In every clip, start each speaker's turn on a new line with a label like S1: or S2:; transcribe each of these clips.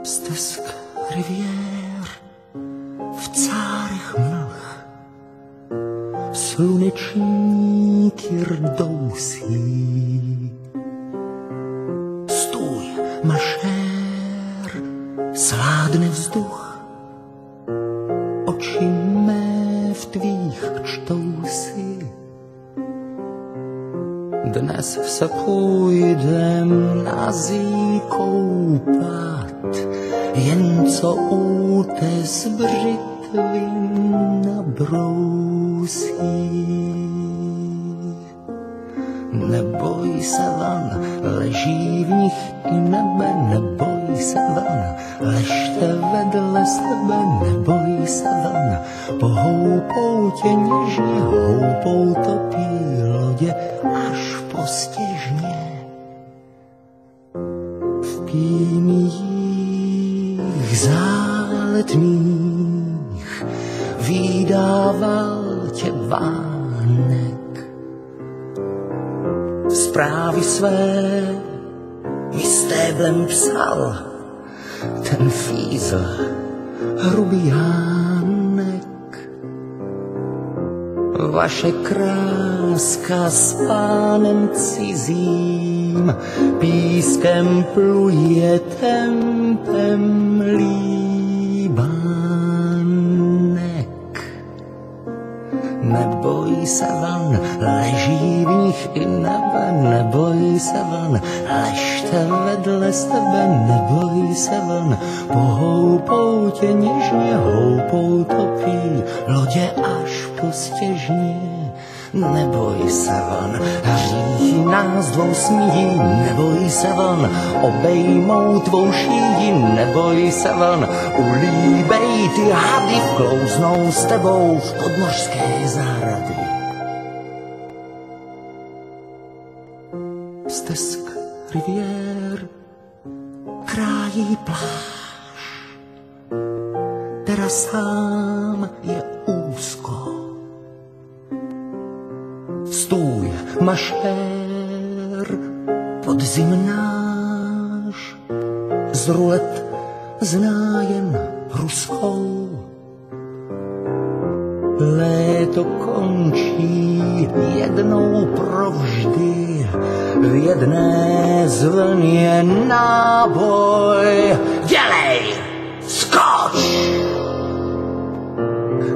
S1: Stesk riviér v cárech mlh, slunečníky rdousí. Stůj, mašér, sládne vzduch, oči mé v tvých čtou si. Dnes se půjdem na zí koupat, jen co útes břitvy nabrousí. Neboj se van, leží v nich i nebe, neboj se van, ležte vedle sebe, neboj se van. Pohoupou tě něžně, houpou topí lodě až postěžně. V pímích záletných vydával tě vánek. Zprávy své mi stéblem psal ten fízl hrubý Hánek. Vaše kráska s pánem cizím pískem pluje tempem líbánek. Neboj se van, leží v nich i nebe, neboj se van, ležte vedle sebe, neboj se van. Pohoupou tě něžně, houpou topí lodě až postěžně. Neboj se van, hříchy nás dvou smíjí, neboj se van, obejmou tvou šíji, neboj se van, ulíbej ty hady, vklouznou s tebou v podmořské zahrady. Stesk riviér krájí pláž, terasám je úzko. Stůj, mašér, podzim náš, z rulet zná jen ruskou. Léto končí jednou provždy, v jedné zvlně náboj. Dělej, skoč!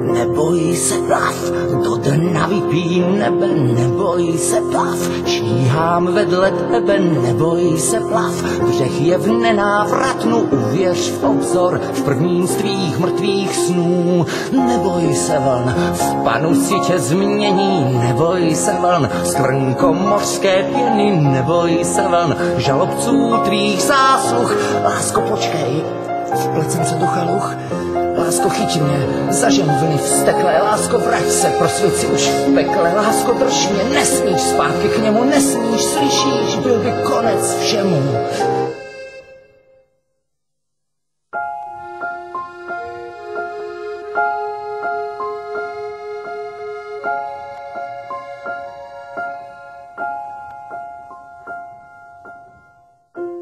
S1: Neboj se plav, do dna vypí nebe, neboj se plav, číhám vedle tebe, neboj se plav, hřech je v nenávratnu, uvěř v obzor, v prvním z tvých mrtvých snů. Neboj se van, v panu si tě změní, neboj se van, skvrnko mořské pěny, neboj se van, žalobců tvých zásluh. Lásko, počkej, vplecem se do chaluch. Lásko, chyť mě, zažen vlny vzteklé, lásko, vrať se, prosvěd si už v pekle, lásko, drž mě, nesmíš zpátky k němu, nesmíš, slyšíš, byl by konec všemu.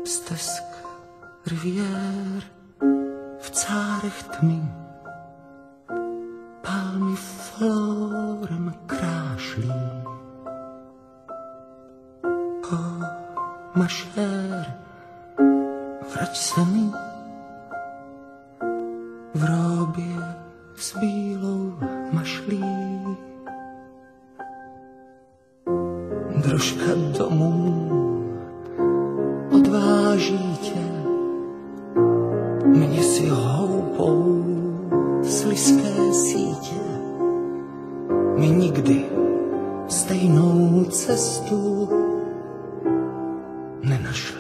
S1: Stesk riviér v cárech tmy, palmy florem krášlí. O, mašér, vrať se mi v róbě s bílou mašlí. Drožka domů odváží tě, mě si houpou slizké sítě. My nikdy stejnou cestu nenašli.